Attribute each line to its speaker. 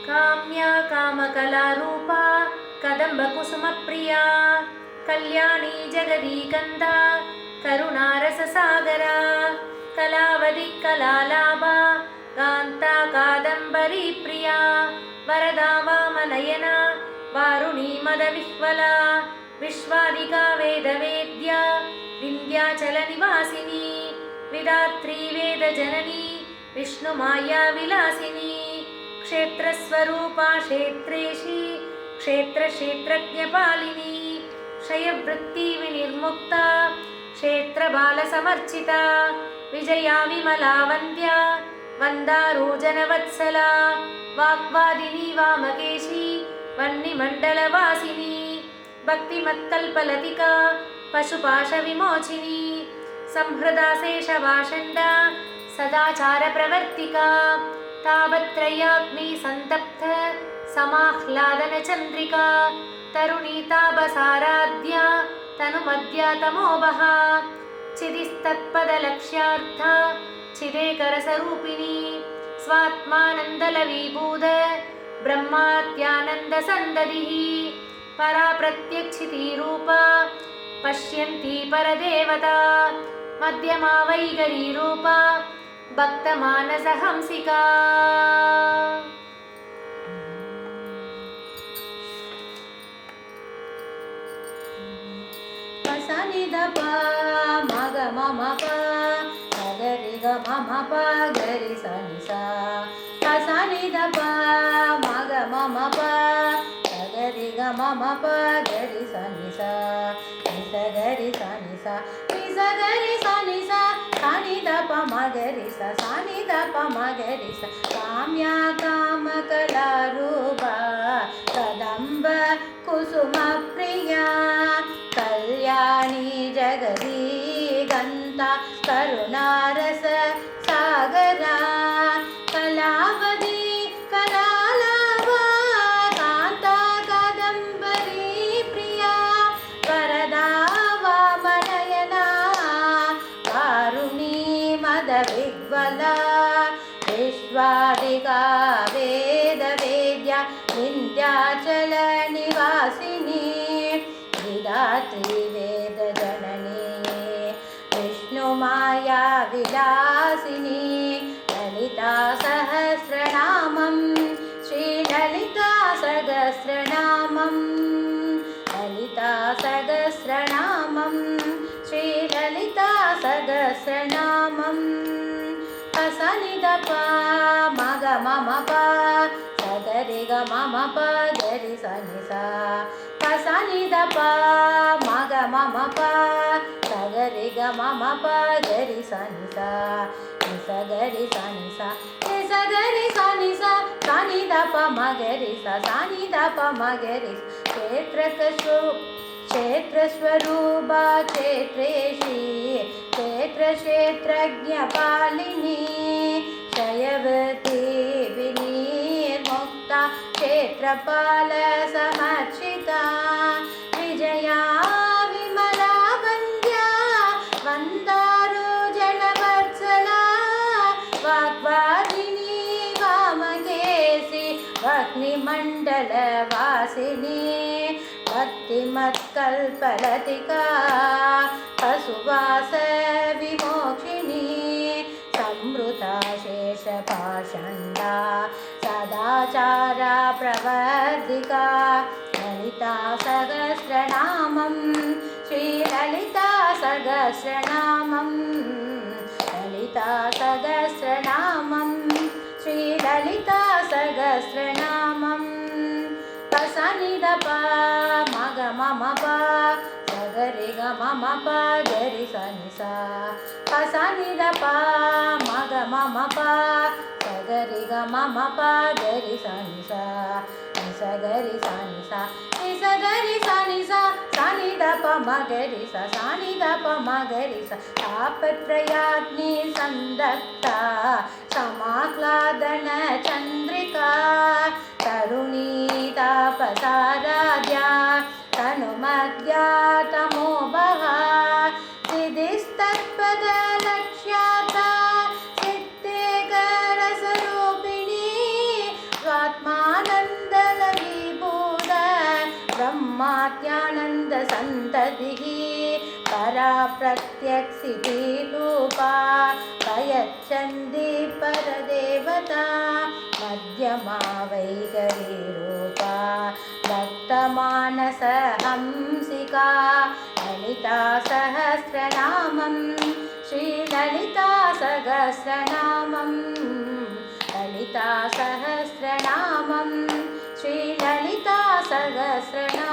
Speaker 1: काम्या कामकलारूपा कदम्बकुसुमप्रिया कल्याणी जगदीकन्दा करुणारससागरा कलावधि कलालाभा कान्ता कादम्बरी प्रिया वरदा वामनयना वारुणी मदविह्वला विश्वादिका वेदवेद्या विन्ध्याचलनिवासिनी विधात्री वेदजननी विष्णुमाया विलासिनी क्षेत्रस्वरूपा क्षेत्रेशी क्षेत्रक्षेत्रज्ञपालिनी क्षयवृत्ति विनिर्मुक्ता क्षेत्रबालसमर्चिता विजया विमला वन्द्या वन्दारोजनवत्सला वाग्वादिनी वामकेशी वह्निमण्डलवासिनी भक्तिमत्कल्पलतिका पशुपाशविमोचिनी संहृदा शेषवाषण्डा सदाचारप्रवर्तिका तापत्रयाग्नि सन्तप्त समाह्लादनचन्द्रिका तरुणी तापसाराध्या तनुमद्या तमोभः चिदिस्तत्पदलक्ष्यार्था चिदेकरसरूपिणी स्वात्मानन्दलवीभूत ब्रह्मात्यानन्दसन्ददिः परा प्रत्यक्षितीरूपा पश्यन्ती परदेवता मध्यमा वैगरीरूपा भक्तमानसहंसिका पसनिदप मग मम प गरि ग मम प गरि सनि सा पसनिदप मग मम प गरि ग मम प गरि सनि सा निस गरि सनि सा निस गरि सनि सा सनि दप मगरि सा सनि दप मगरि सा काम्या कामकलारूपा कदम्ब कुसुमप्रिया कल्याणी जगदीकन्ता करुणारस सागरा कलावधि कलालाभा कान्ता कादम्बरी प्रिया वरदा वामनयना वारुणी मदविह्वला विश्वादिका वेदवेद्या विन्ध्याचलनिवासिनी विधात्री वेदजननी विष्णुमाया विलासिनी ललिता सहस्रनामं श्रीललिता सहस्रनामं ललिता सहस्रनामं श्रीललिता सहस्रनामं पसनिदप मग मम प सगरि ग मम प गरि सनि सा पसनिदप मग मम प सगरि ग मम प गरि सनि सा निस गरि सनि सा निस गरि सनि सा सनि दप मगरि सा सनि दप मगरि क्षेत्रस्वरूपा क्षेत्रेशी क्षेत्रक्षेत्रज्ञपालिनी क्षयवृत्ति विनिर्मुक्ता क्षेत्रपालसमर्चिता विजया विमला वन्द्या वन्दारोजनवत्सला वाग्वादिनी वामकेशी भग्निमण्डलवासिनी भक्तिमत्कल्पलतिका पशुवासविमोक्षिणी संवृता शेषपाषण्डा सदाचारा प्रवर्धिका ललिता सहस्रनामं श्रीललिता सहस्रनामं ललिता सहस्रनामं श्रीललिता सहस्रनामं पसनिदप मग मम प सगरि ग मम प गरि सनि सा पसनिदप मग मम प सगरि ग मम प गरि सनि सा निस गरि सनि सा निस गरि सनि सा सनि दप मगरि सा सनि दप मगरि सा तापत्रयाग्नि सन्दप्ता समाह्लादन चन्द्रिका तरुणी तापसाराध्या तनुमद्या तमोभः सिद्धिस्तत्पदलक्ष्याता सिद्धेकरसरूपिणी स्वात्मा प्रत्यक्षितिरूपा प्रयच्छन्ति परदेवता मध्यमा वैखरीरूपा भक्तमानसहंसिका ललिता सहस्रनामं श्रीललिता सहस्रनामं ललिता सहस्रनामं श्रीललिता सहस्रनामम्